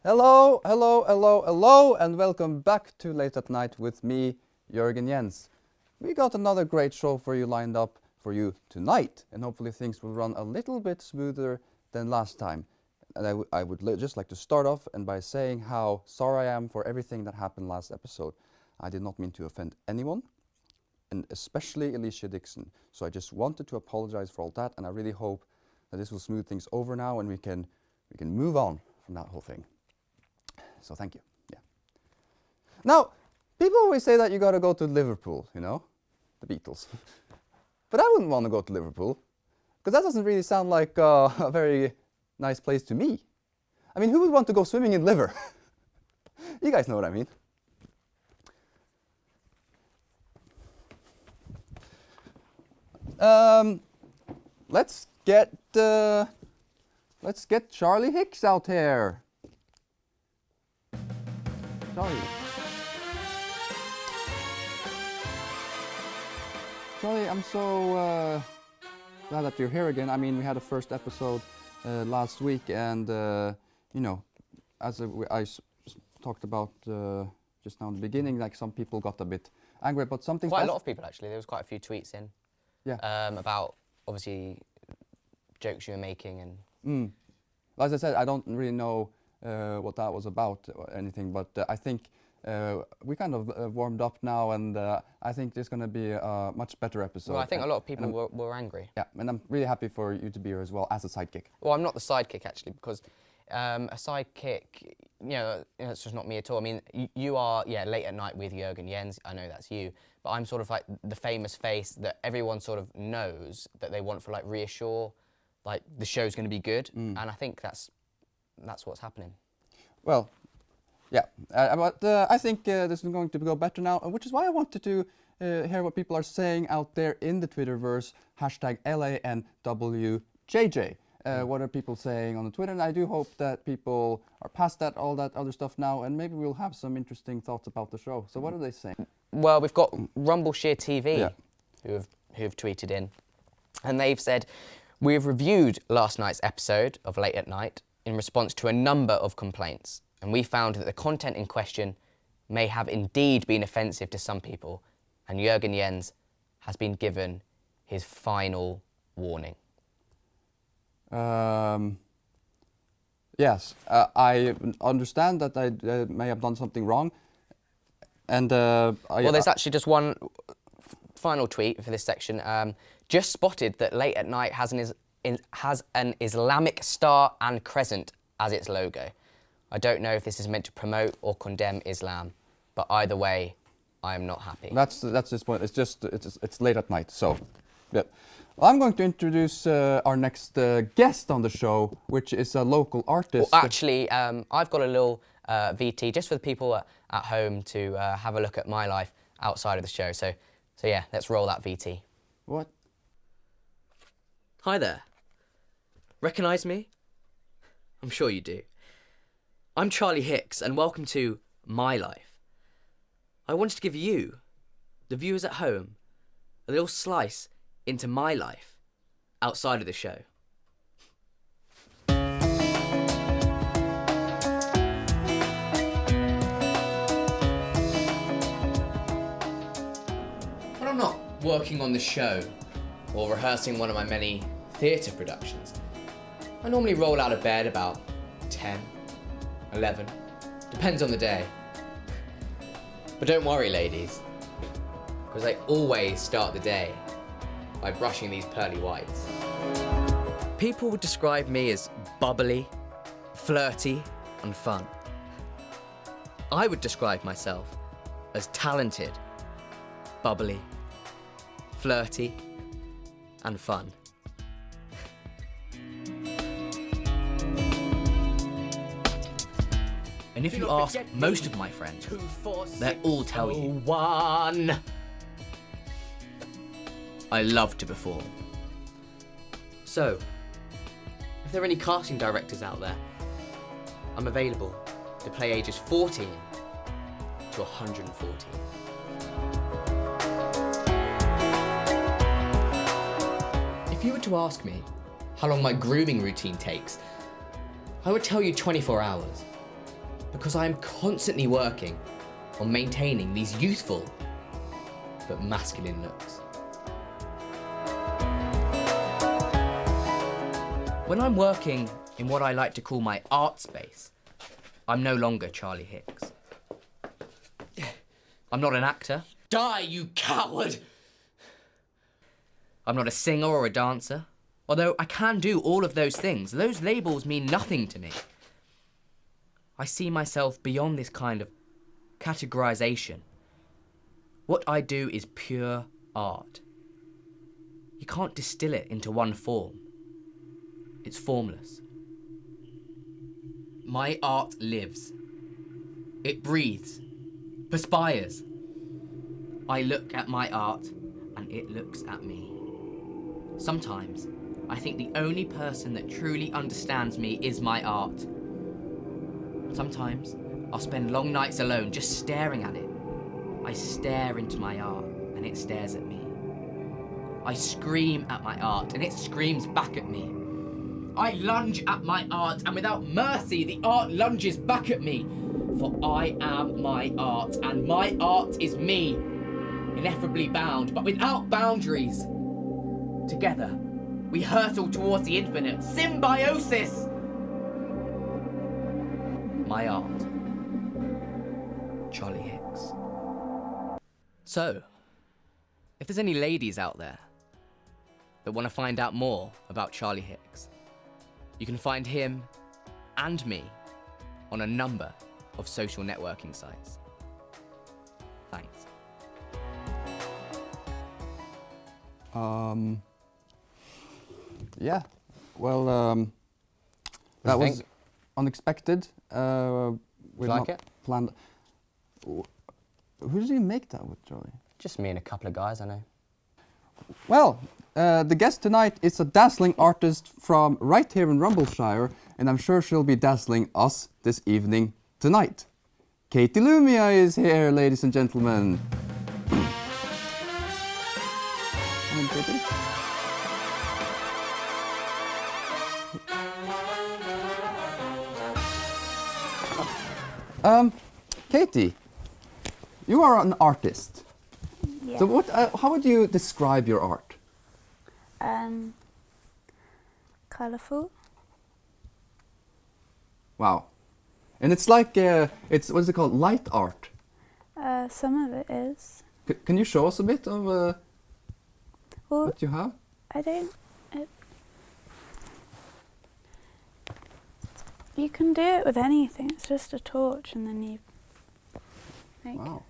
Hello, hello, hello, hello, and welcome back to Late at Night with me, Jørgen Jens. We got another great show for you lined up for you tonight, and hopefully things will run a little bit smoother than last time. And I would just like to start off and by saying how sorry I am for everything that happened last episode. I did not mean to offend anyone, and especially Alicia Dixon. So I just wanted to apologize for all that, and I really hope that this will smooth things over now and we can move on from that whole thing. So thank you. Yeah. Now, people always say that you gotta go to Liverpool, you know, the Beatles. But I wouldn't want to go to Liverpool, because that doesn't really sound like a very nice place to me. I mean, who would want to go swimming in Liver? You guys know what I mean. Let's get Charlie Hicks out here. Charlie, I'm so glad that you're here again. I mean, we had a first episode last week, and you know, as I talked about just now in the beginning, like some people got a bit angry about something. Quite a lot of people actually. There was quite a few tweets in. Yeah. About obviously jokes you were making and. As I said, I don't really know what that was about or anything, but I think we kind of warmed up now, and I think there's going to be a much better episode. Well, I think a lot of people were angry. Yeah, and I'm really happy for you to be here as well as a sidekick. Well, I'm not the sidekick actually, because a sidekick, you know, it's just not me at all. I mean, you are, yeah, Late at Night with Jørgen Jens. I know that's you, but I'm sort of like the famous face that everyone sort of knows that they want for like reassure, like the show's going to be good, and I think that's what's happening. Well, yeah, but I think this is going to go better now, which is why I wanted to hear what people are saying out there in the Twitterverse, hashtag LANWJJ. What are people saying on the Twitter? And I do hope that people are past that, all that other stuff now, and maybe we'll have some interesting thoughts about the show. So what are they saying? Well, we've got Rumbleshare TV who have tweeted in, and they've said, "We have reviewed last night's episode of Late at Night in response to a number of complaints, and we found that the content in question may have indeed been offensive to some people, and Jørgen Jens has been given his final warning." Yes, I understand that I may have done something wrong, and well, there's actually just one final tweet for this section. Just spotted that Late at Night has an Islamic star and crescent as its logo. I don't know if this is meant to promote or condemn Islam, but either way, I am not happy. That's this point. It's Late at Night, so yeah. Well, I'm going to introduce our next guest on the show, which is a local artist. Well, actually, I've got a little VT just for the people at home to have a look at my life outside of the show. So yeah, let's roll that VT. What? Hi there. Recognise me? I'm sure you do. I'm Charlie Hicks, and welcome to My Life. I wanted to give you, the viewers at home, a little slice into my life outside of the show. When I'm not working on the show or rehearsing one of my many theatre productions, I normally roll out of bed about 10, 11, depends on the day. But don't worry, ladies, because I always start the day by brushing these pearly whites. People would describe me as bubbly, flirty, and fun. I would describe myself as talented, bubbly, flirty, and fun. And if you ask most of my friends, they'll all tell you, one, I love to perform. So, if there are any casting directors out there, I'm available to play ages 14 to 114. If you were to ask me how long my grooming routine takes, I would tell you 24 hours. because I am constantly working on maintaining these youthful but masculine looks. When I'm working in what I like to call my art space, I'm no longer Charlie Hicks. I'm not an actor. Die, you coward! I'm not a singer or a dancer. Although I can do all of those things, those labels mean nothing to me. I see myself beyond this kind of categorization. What I do is pure art. You can't distill it into one form. It's formless. My art lives. It breathes, perspires. I look at my art and it looks at me. Sometimes I think the only person that truly understands me is my art. Sometimes I'll spend long nights alone just staring at it. I stare into my art and it stares at me. I scream at my art and it screams back at me. I lunge at my art and without mercy the art lunges back at me. For I am my art and my art is me. Ineffably bound but without boundaries. Together, we hurtle towards the infinite. Symbiosis! My art. Charlie Hicks. So, if there's any ladies out there that want to find out more about Charlie Hicks, you can find him and me on a number of social networking sites. Thanks. Yeah, well, that was unexpected. We like it? Planned. Who did you make that with, Charlie? Just me and a couple of guys I know. Well, the guest tonight is a dazzling artist from right here in Rumbleshire, and I'm sure she'll be dazzling us this evening tonight. Katie Lumia is here, ladies and gentlemen. Come on, Katie. Katie, you are an artist. Yeah. So how would you describe your art? Colourful. Wow. And it's like, it's, what is it called, light art. Some of it is. Can you show us a bit of Well, what you have? I don't. You can do it with anything. It's just a torch, and then you. Like, Wow.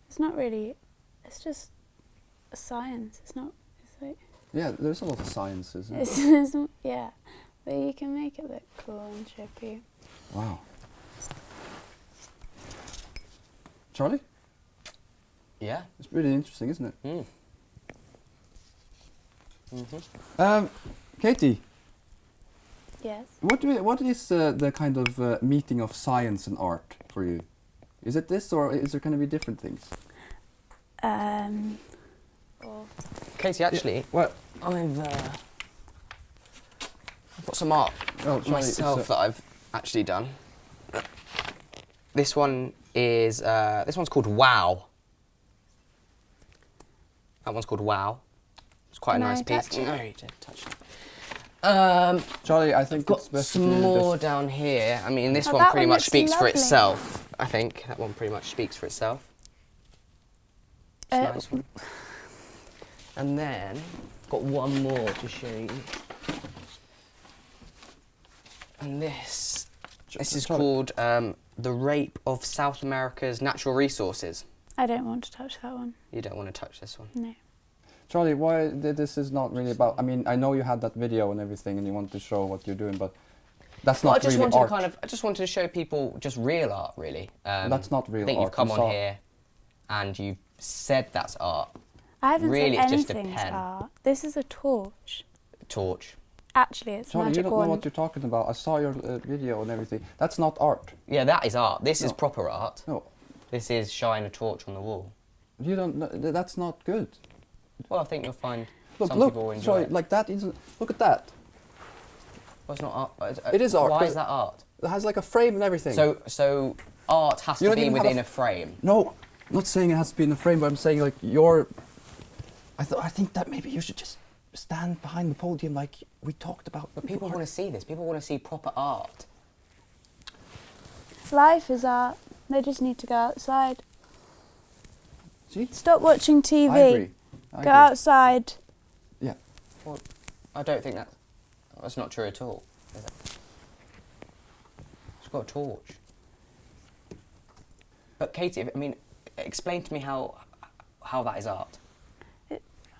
It's not really. It's just a science. It's not. It's like. Yeah, there's a lot of science, isn't it? It's yeah, but you can make it look cool and trippy. Wow. Charlie? Yeah. It's really interesting, isn't it? Mm. Mm-hmm. Katie, Yes. what is the kind of meeting of science and art for you? Is it this, or is there going to be different things? Or Katie, actually, What? I've got some art Oh, Charlie, myself that I've actually done. This one is this one's called Wow. That one's called Wow. It's quite Can a I nice piece. touch it? No, you don't touch it. Charlie, I think Got it's best some if you more just... down here. I mean, this Oh, one that pretty one much looks speaks for lovely. itself. I think that one pretty much speaks for itself. It's a nice one. And then got one more to show you. And this is Charlie. called The Rape of South America's Natural Resources. I don't want to touch that one. You don't want to touch this one. No. Charlie, why this is not really about... I mean, I know you had that video and everything and you want to show what you're doing, but that's Well, not really art. I just wanted to show people just real art, really. That's not real I think art. you've come I'm on sorry. here and you've said that's art. I haven't Really, said it's just a anything's pen. art. This is a torch. Torch. Actually, it's a Charlie, you magic don't know wand. what you're talking about. I saw your video and everything. That's not art. Yeah, that is art. This is No. proper art. No, This is shine a torch on the wall. you don't. That's not good. Well, I think you'll find Look, some people will enjoy Charlie, it. like that isn't. Look at that. Well, it's not art. It is art, Why but- is that art? It has like a frame and everything. So art has You to don't be even have within a frame. No, I'm not saying it has to be in a frame, but I'm saying like I think that maybe you should just stand behind the podium like we talked about. But people want to see this. People want to see proper art. Life is art. They just need to go outside. See? Stop watching TV. I agree. Go outside. Yeah. Well, I don't think that's not true at all, is it? She's got a torch. But Katie, I mean, explain to me how that is art.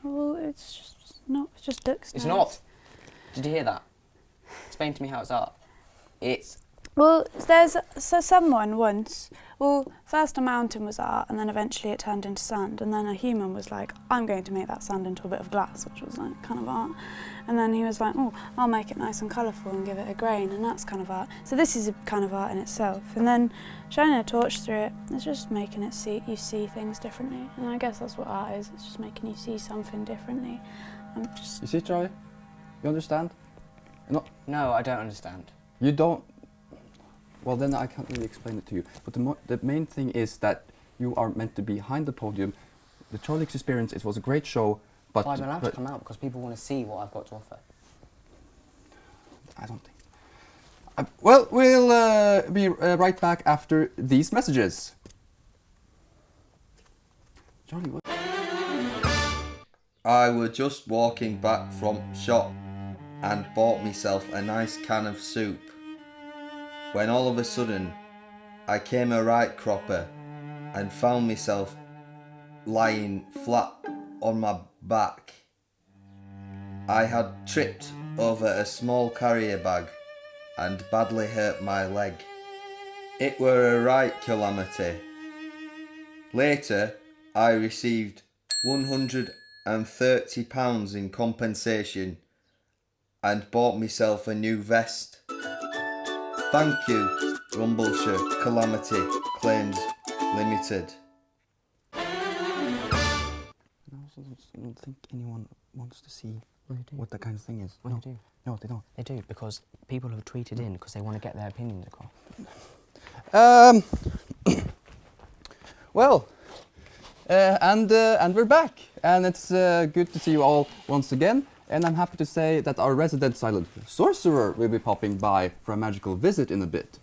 Well, it's just not. It's just duck's It's nose. not. Did you hear that? Explain to me how it's art. It's. Well, someone once. Well, first a mountain was art, and then eventually it turned into sand, and then a human was like, "I'm going to make that sand into a bit of glass," which was like kind of art. And then he was like, "Oh, I'll make it nice and colourful and give it a grain," and that's kind of art. So this is a kind of art in itself. And then shining a torch through it, it's just making it you see things differently. And I guess that's what art is. It's just making you see something differently. You see, Charlie? You understand? No, I don't understand. You don't. Well, then I can't really explain it to you. But the main thing is that you are meant to be behind the podium. The Charlie's experience, it was a great show, but... I'm allowed to come out because people want to see what I've got to offer. I don't think... well, we'll be right back after these messages. Charlie, what? I were just walking back from shop and bought myself a nice can of soup, when all of a sudden I came a right cropper and found myself lying flat on my back. I had tripped over a small carrier bag and badly hurt my leg. It were a right calamity. Later I received £130 in compensation and bought myself a new vest. Thank you, Rumbleshire Calamity Claims Limited. I also don't think anyone wants to see what that kind of thing is. Well, No. they do. No, they don't. They do, because people have tweeted in because they want to get their opinions across. Well, and we're back, and it's good to see you all once again. And I'm happy to say that our resident silent sorcerer will be popping by for a magical visit in a bit.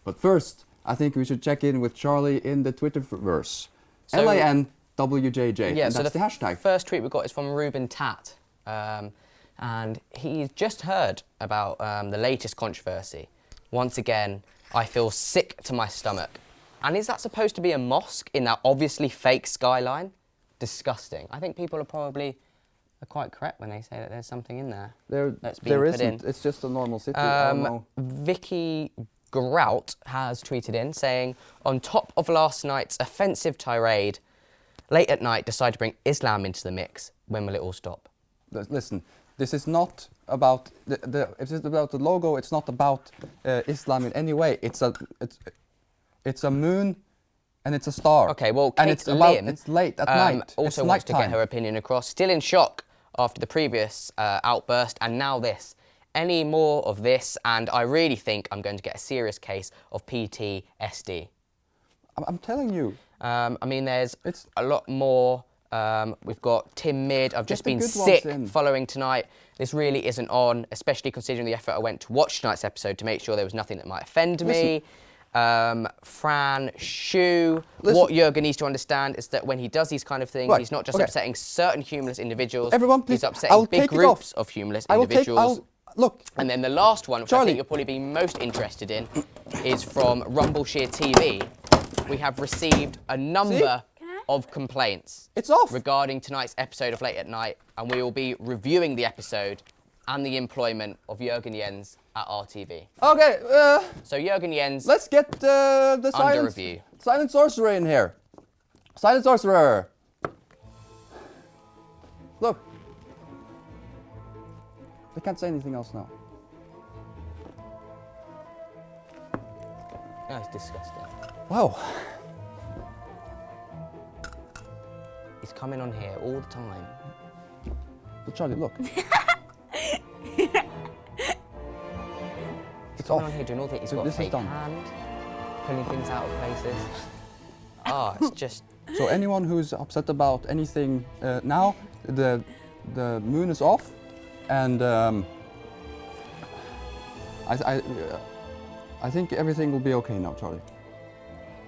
But first, I think we should check in with Charlie in the Twitterverse. So- LANWJJ. Yeah, and so that's the hashtag. First tweet we got is from Ruben Tat, and he's just heard about the latest controversy. Once again, I feel sick to my stomach. And is that supposed to be a mosque in that obviously fake skyline? Disgusting. I think people are quite correct when they say that there's something in there. That's being There put isn't. in. It's just a normal city. I don't know. Vicky Grout has tweeted in saying, on top of last night's offensive tirade, late at night decide to bring Islam into the mix. When will it all stop? Listen, this is not about if it's about the logo. It's not about Islam in any way. It's a moon, and it's a star. Okay, well, and Kate it's Lim it's late at night. Also it's wants to get nighttime. her opinion across. Still in shock after the previous outburst, and now this. Any more of this, and I really think I'm going to get a serious case of PTSD. I'm telling you. I mean, there's It's- a lot more. We've got Tim Mid. I've just the been good ones sick in. following tonight. This really isn't on, especially considering the effort I went to watch tonight's episode to make sure there was nothing that might offend me. Fran Shu. Listen. What Jørgen needs to understand is that when he does these kind of things, Right, he's not just okay. upsetting certain humorless individuals. Everyone, please, He's upsetting I'll big take it groups off. of humorless I will take. individuals. Look. And then the last one, which I Charlie. think you'll probably be most interested in, is from Rumbleshire TV. We have received a number of complaints It's off. regarding tonight's episode of Late at Night, and we will be reviewing the episode and the employment of Jørgen Jens at RTV. Okay. So Jørgen Jens, Let's get the under review. silent sorcerer in here. Silent sorcerer. Look. I can't say anything else now. Oh, it's disgusting. Wow. He's coming on here all the time. But Charlie, look. What's going on here doing all things? He's got a This is fake done. hand, pulling things out of places. Ah, it's just... So anyone who's upset about anything now, the moon is off, and I think everything will be okay now, Charlie.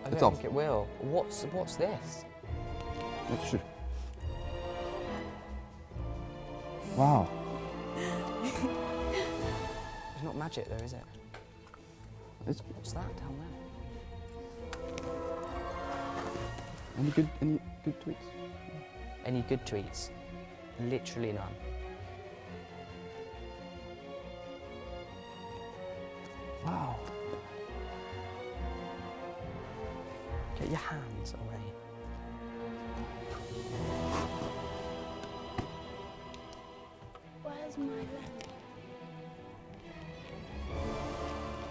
I It's don't off. think it will. What's this? It should. Wow. It's not magic though, is it? It's What's that down there? any good tweets? Any good tweets? Literally none. Wow. Get your hands away. Where's my lamp?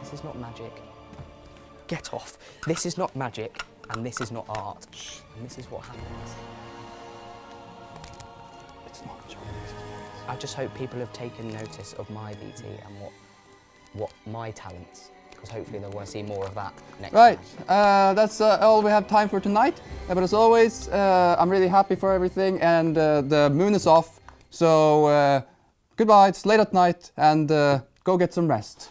This is not magic. Get off. This is not magic, and this is not art. And this is what happens. It's not Charlie. I just hope people have taken notice of my VT and what my talents, because hopefully they'll want to see more of that next Right, time. that's all we have time for tonight. But as always, I'm really happy for everything, and the moon is off. So goodbye, it's late at night, and go get some rest.